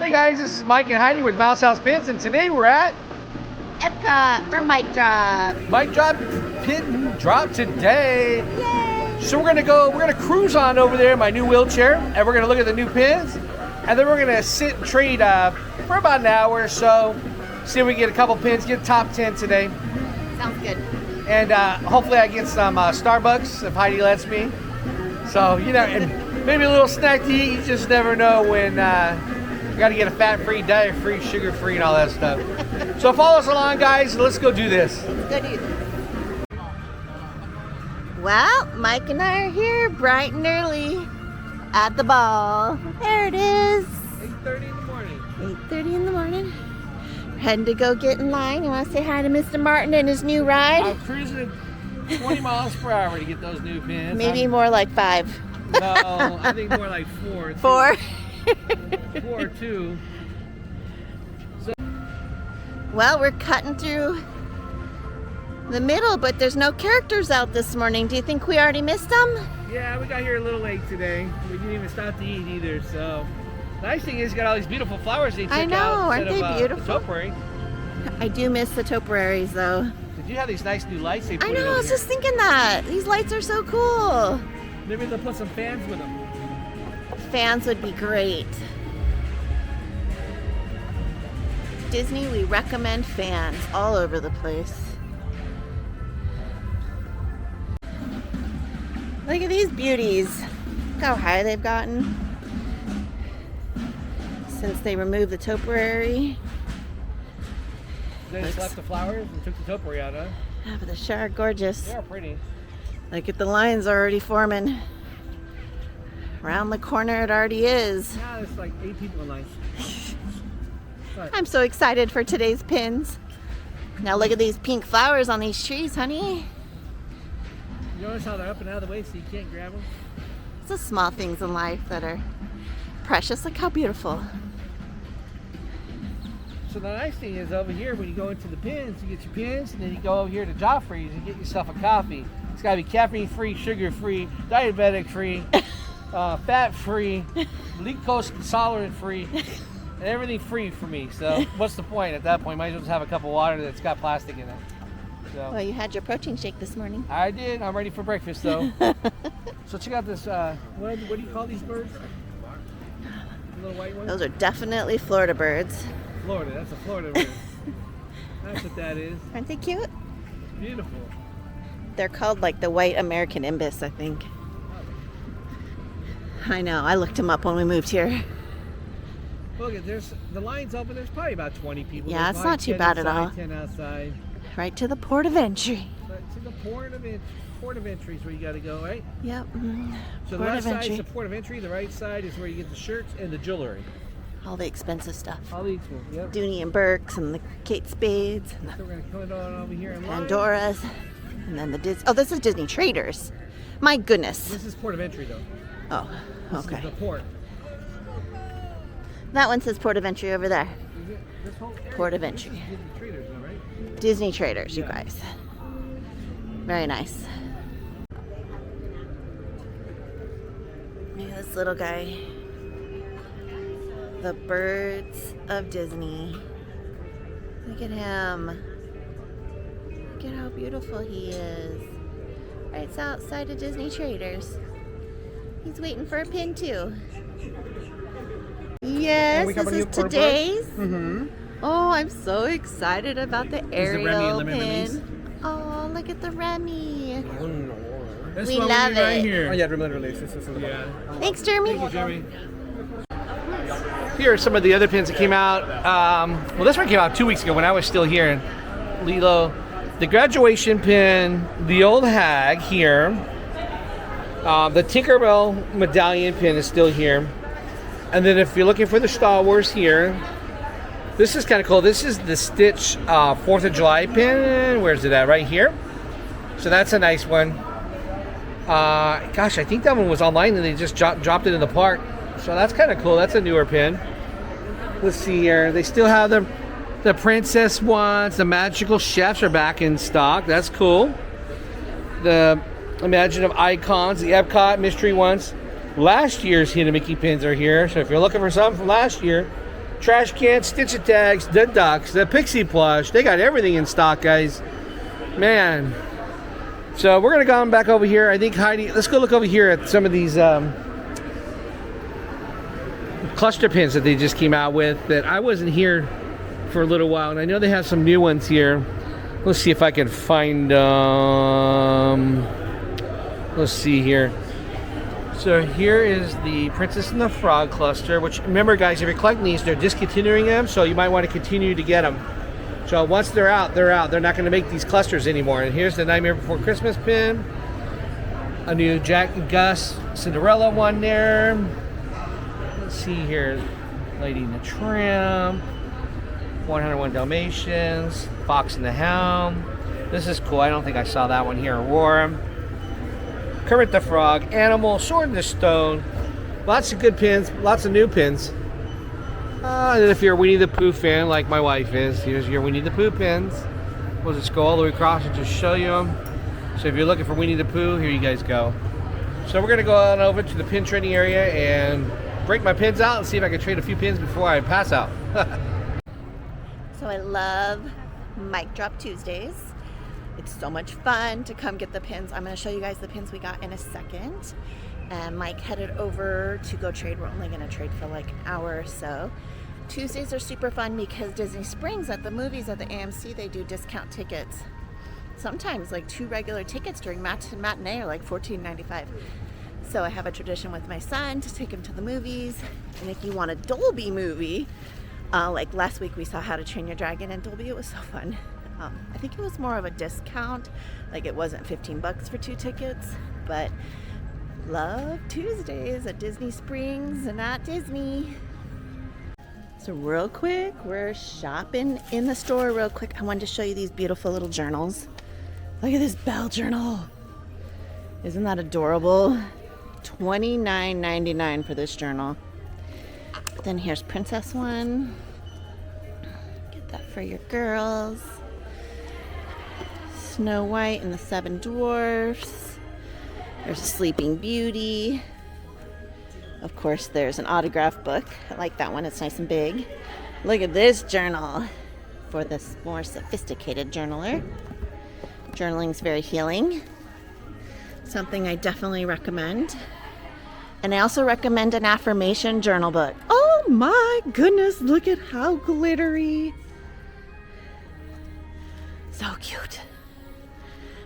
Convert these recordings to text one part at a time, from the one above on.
Hey guys, this is Mike and Heidi with Mouse House Pins, and today we're at Epcot for Mic Drop. Mic Drop Pin Drop today. Yay! So we're gonna cruise on over there in my new wheelchair, and we're gonna look at the new pins, and then we're gonna sit and trade for about an hour or so. See if we can get a couple pins, get top 10 today. Sounds good. And hopefully I get some Starbucks if Heidi lets me. So, you know, and maybe a little snack to eat. You just never know when you got to get a fat-free, diet-free, sugar-free, and all that stuff. So follow us along, guys. Let's go do this. Let's go do this. Well, Mike and I are here bright and early at the ball. There it is. 8:30 in the morning. 8:30 in the morning. Heading to go get in line. You want to say hi to Mr. Martin and his new ride? I'm cruising at 20 miles per hour to get those new pins. Maybe more like 5. No, I think more like 4. 4? 4 or 2. So, well, we're cutting through the middle, but there's no characters out this morning. Do you think we already missed them? yeah, we got here a little late today. We didn't even stop to eat either, so. The nice thing is you got all these beautiful flowers they took I know, out aren't instead they of beautiful? the topiary. I do miss the topiaries, though. Did you have these nice new lights they put I know, in I was here? just thinking that. These lights are so cool. Maybe they'll put some fans with them. Fans would be great. Disney, we recommend fans all over the place. Look at these beauties. Look how high they've gotten since they removed the topiary. They just left the flowers and took the topiary out, huh? Ah, but they sure are gorgeous. They are pretty. Look at the lines already forming. Around the corner it already is. Now there's like 8 people in line. I'm so excited for today's pins. Now look at these pink flowers on these trees, honey. You notice how they're up and out of the way so you can't grab them? It's the small things in life that are precious. Look how beautiful. So the nice thing is over here when you go into the pins, you get your pins and then you go over here to Joffrey's and get yourself a coffee. It's got to be caffeine-free, sugar-free, diabetic-free, fat-free, lactose intolerant-free, and everything free for me. So what's the point at that point? Might as well just have a cup of water that's got plastic in it. So Well, you had your protein shake this morning. I did. I'm ready for breakfast though. So check out this. What do you call these birds? The little white ones. Those are definitely Florida birds. Florida. That's a Florida bird. That's what that is. Aren't they cute? Beautiful. They're called like the white American ibis, I think. I know. I looked them up when we moved here. Look, there's the line's open. There's probably about 20 people. Yeah, There's it's not too 10 bad at inside, all. 10 outside. Right to the port of entry. But to the port of entry is where you got to go, right? Yep. So the Port left of side entry. is the port of entry. The right side is where you get the shirts and the jewelry. All the expensive stuff. All these ones. Yep. Dooney and Burke's and the Kate Spades and the So we're gonna come on over here in line. Pandora's. And then the Disney. Oh, this is Disney Traders. My goodness. This is port of entry though. Oh, This okay. is the port. That one says port of entry over there. Is it this whole area? Port of This entry. is Disney Traders though, right? Disney Traders, you Yeah. guys. Very nice. Look at this little guy. The birds of Disney. Look at him. Look at how beautiful he is. Right outside of Disney Traders. He's waiting for a pin too. Yes, we this got a is new port of bird? today's. Mm-hmm. Oh, I'm so excited about the Remy Ariel Lemon pin. Oh, look at the Remy. This We one love need right it. here. Oh yeah, remote release. This is Yeah. Thanks, Jeremy. Thank you, Jeremy. Here are some of the other pins that came out. Well, this one came out 2 weeks ago when I was still here in Lilo. The graduation pin, the old hag here. The Tinkerbell medallion pin is still here. And then if you're looking for the Star Wars here, this is kind of cool. This is the Stitch 4th of July pin. Where's it at? Right here. So that's a nice one. Gosh, I think that one was online and they just dropped it in the park. So that's kind of cool. That's a newer pin. Let's see here. They still have the princess ones. The magical chefs are back in stock. That's cool. The imaginative icons, the Epcot mystery ones. Last year's Hidden Mickey pins are here. So if you're looking for something from last year, trash cans, stitch tags, the ducks, the pixie plush. They got everything in stock, guys. Man. So we're gonna go back over here. I think Heidi, let's go look over here at some of these cluster pins that they just came out with that I wasn't here for a little while, and I know they have some new ones here. Let's see if I can find let's see here. So here is the Princess and the Frog cluster, which, remember guys, if you're collecting these, they're discontinuing them, so you might want to continue to get them. So once they're out, they're out. They're not going to make these clusters anymore. And here's the Nightmare Before Christmas pin. A new Jack and Gus Cinderella one there. Let's see here. Lady and the Tramp. 101 Dalmatians. Fox and the Hound. This is cool. I don't think I saw that one here. Aurora. Kermit the Frog. Animal. Sword in the Stone. Lots of good pins. Lots of new pins. And if you're a Winnie the Pooh fan like my wife is, here's your Winnie the Pooh pins. We'll just go all the way across and just show you them. So if you're looking for Winnie the Pooh, here you guys go. So we're going to go on over to the pin trading area and break my pins out and see if I can trade a few pins before I pass out. So I love Mic Drop Tuesdays. It's so much fun to come get the pins. I'm going to show you guys the pins we got in a second. And Mike headed over to go trade. We're only going to trade for like an hour or so. Tuesdays are super fun because Disney Springs at the movies at the AMC, they do discount tickets. Sometimes like 2 regular tickets during matinee are like $14.95. So I have a tradition with my son to take him to the movies. And if you want a Dolby movie, like last week we saw How to Train Your Dragon in Dolby, it was so fun. I think it was more of a discount, like it wasn't $15 for 2 tickets, but love Tuesdays at Disney Springs and at Disney. So real quick, we're shopping in the store real quick. I wanted to show you these beautiful little journals. Look at this Belle journal. Isn't that adorable? $29.99 for this journal. Then here's Princess one. Get that for your girls. Snow White and the 7 Dwarfs. There's a Sleeping Beauty. Of course, there's an autograph book. I like that one. It's nice and big. Look at this journal for this more sophisticated journaler. Journaling's very healing. Something I definitely recommend. And I also recommend an affirmation journal book. Oh my goodness, look at how glittery. So cute.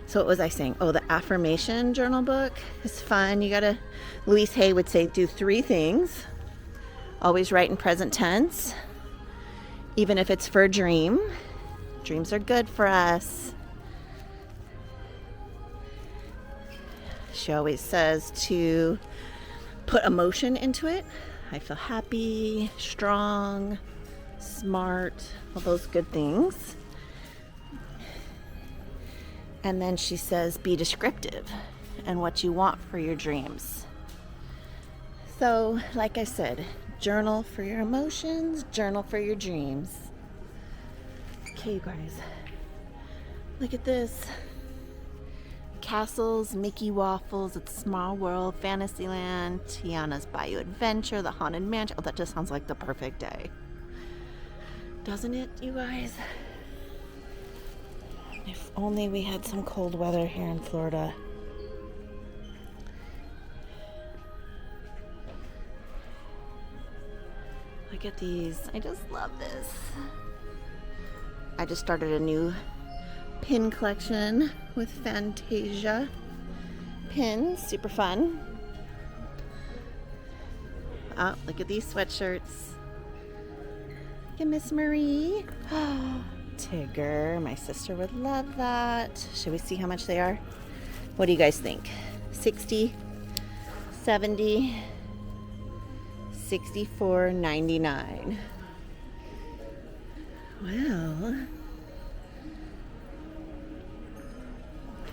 So what was I saying? Oh, the affirmation journal book is fun. You gotta, Louise Hay would say, do 3 things. Always write in present tense. Even if it's for a dream. Dreams are good for us. She always says to put emotion into it. I feel happy, strong, smart, all those good things. And then she says, be descriptive and what you want for your dreams. So, like I said, journal for your emotions, journal for your dreams. Okay, you guys, look at this. Castles, Mickey Waffles, It's Small World, Fantasyland, Tiana's Bayou Adventure, The Haunted Mansion. Oh, that just sounds like the perfect day. Doesn't it, you guys? If only we had some cold weather here in Florida. Look at these. I just love this. I just started a new pin collection with Fantasia pins. Super fun. Oh, look at these sweatshirts. Look at Miss Marie. Tigger. My sister would love that. Should we see how much they are? What do you guys think? 60, 70, 64.99. Well,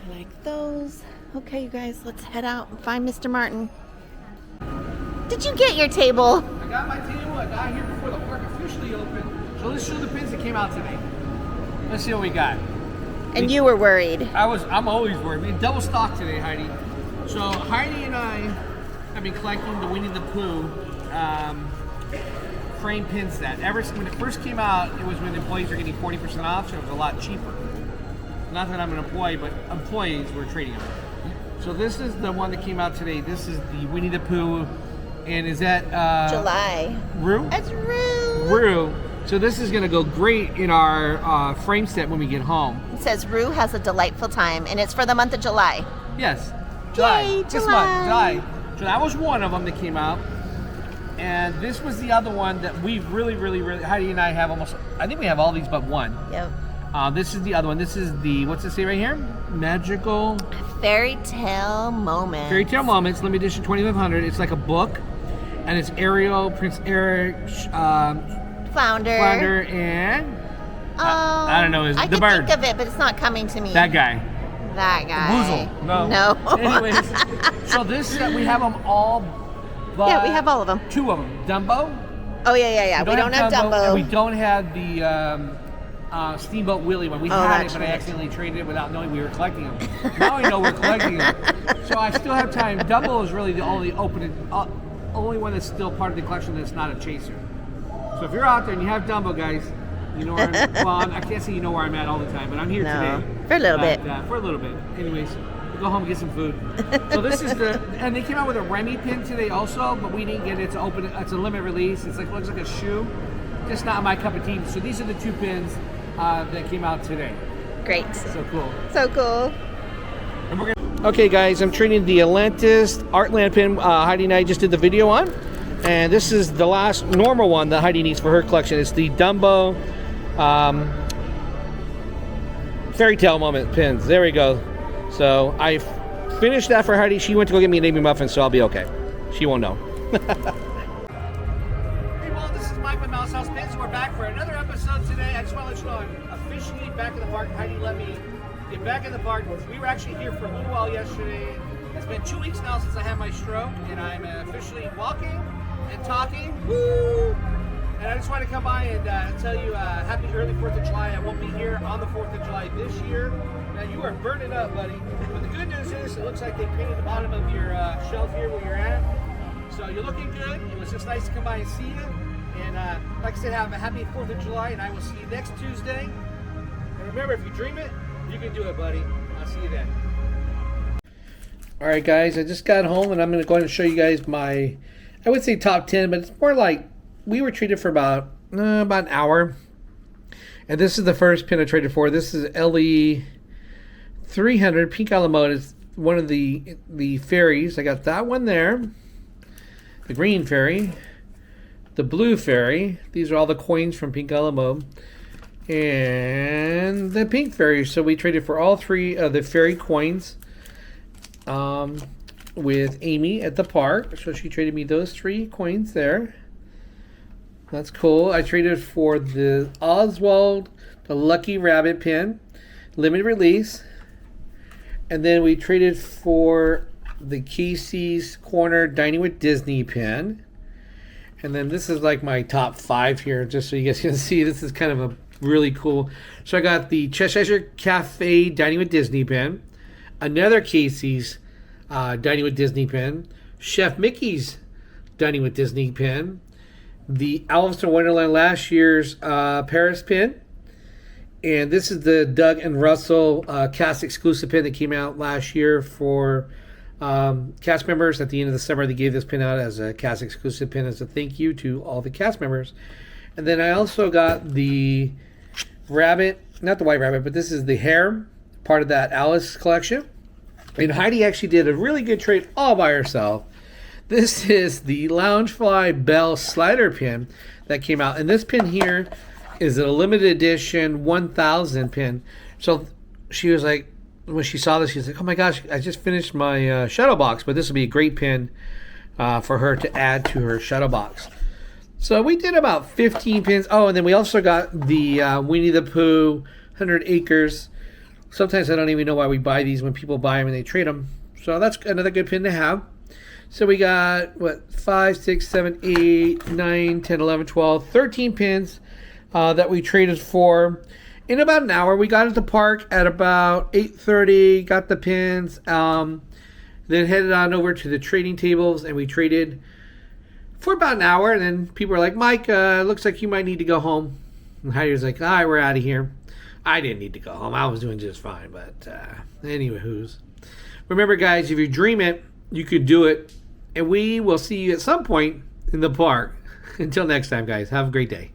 I like those. Okay, you guys, let's head out and find Mr. Martin. Did you get your table? I got my table. I got here before the park officially opened. So let's show the pins that came out today. Let's see what we got. And you were worried. I'm always worried. We had double stock today, Heidi. So Heidi and I have been collecting the Winnie the Pooh frame pin set. When it first came out, it was when employees were getting 40% off, so it was a lot cheaper. Not that I'm an employee, but employees were trading them. So this is the one that came out today. This is the Winnie the Pooh, and is that July. Rue? That's Rue. Rue. So this is going to go great in our frame set when we get home. It says Rue has a delightful time, and it's for the month of July. Yes, July. Yay, This July. month, July. So that was one of them that came out. And this was the other one that we really, Heidi and I have almost, I think we have all these but one. Yep. This is the other one. This is the, what's it say right here? Magical Fairy Tale Moments. Fairy Tale Moments, limited edition 2500. It's like a book. And it's Ariel, Prince Eric, Flounder, and I don't know, I the can bird. think of it, but it's not coming to me. That guy. That guy. Woozle. No. No. Anyways, so this, we have them all but Yeah, we have all of them. 2 of them. Dumbo. Oh, yeah. We don't have Dumbo. And we don't have the Steamboat Willie one. We had it, but I accidentally traded it without knowing we were collecting them. Now I know we're collecting them. So I still have time. Dumbo is really the only only one that's still part of the collection that's not a chaser. So if you're out there and you have Dumbo, guys, you know where I can't say you know where I'm at all the time, but I'm here today. For a little bit. For a little bit. Anyways, we'll go home and get some food. So this is and they came out with a Remy pin today also, but we didn't get it. It's a limited release. It's looks like a shoe. Just not my cup of tea. So these are the 2 pins that came out today. Great. So cool. So cool. And we're gonna... Okay, guys, I'm trading the Atlantis Artland pin Heidi and I just did the video on. And this is the last normal one that Heidi needs for her collection. It's the Dumbo Fairy Tale Moment pins. There we go. So I finished that for Heidi. She went to go get me an Amy Muffin, so I'll be okay. She won't know. Hey, well, this is Mike with Mouse House Pins. We're back for another episode today. I just want to let you know I'm officially back in the park. Heidi let me get back in the park. We were actually here for a little while yesterday. It's been 2 weeks now since I had my stroke, and I'm officially walking and talking. Woo! And I just want to come by and tell you happy early 4th of July. I won't be here on the 4th of July this year. Now you are burning up, buddy. But the good news is it looks like they painted the bottom of your shelf here where you're at. So you're looking good. It was just nice to come by and see you. And like I said, have a happy 4th of July, and I will see you next Tuesday. And remember, if you dream it, you can do it, buddy. I'll see you then. All right, guys, I just got home, and I'm going to go ahead and show you guys my, I would say top 10, but it's more like we were treated for about an hour. And this is the first pin I traded for. This is LE 300 Pink a la Mode. It's one of the fairies. I got that one there. The green fairy. The blue fairy. These are all the coins from Pink a la Mode. And the pink fairy. So we traded for all 3 of the fairy coins with Amy at the park. So she traded me those 3 coins there. That's cool. I traded for the Oswald, the Lucky Rabbit pin, limited release. And then we traded for the Casey's Corner Dining with Disney pin. And then this is like my top 5 here, just so you guys can see. This is kind of a really cool. So I got the Cheshire Cafe Dining with Disney pin, another Casey's Dining with Disney pin, Chef Mickey's Dining with Disney pin, the Alice in Wonderland last year's Paris pin, and this is the Doug and Russell cast exclusive pin that came out last year for cast members. At the end of the summer, they gave this pin out as a cast exclusive pin as a thank you to all the cast members. And then I also got the rabbit, not the white rabbit, but this is the hare, part of that Alice collection. And Heidi actually did a really good trade all by herself. This is the Loungefly Bell slider pin that came out. And this pin here is a limited edition 1000 pin. So she was like, when she saw this, she was like, oh my gosh, I just finished my shadow box, but this would be a great pin for her to add to her shadow box. So we did about 15 pins. Oh, and then we also got the Winnie the Pooh 100 Acres. Sometimes I don't even know why we buy these when people buy them and they trade them. So that's another good pin to have. So we got, 5, 6, 7, 8, 9, 10, 11, 12, 13 pins that we traded for in about an hour. We got at the park at about 8:30, got the pins, then headed on over to the trading tables, and we traded for about an hour, and then people were like, Mike, looks like you might need to go home. And Heidi was like, all right, we're out of here. I didn't need to go home. I was doing just fine. But anywho's. Remember, guys, if you dream it, you could do it. And we will see you at some point in the park. Until next time, guys, have a great day.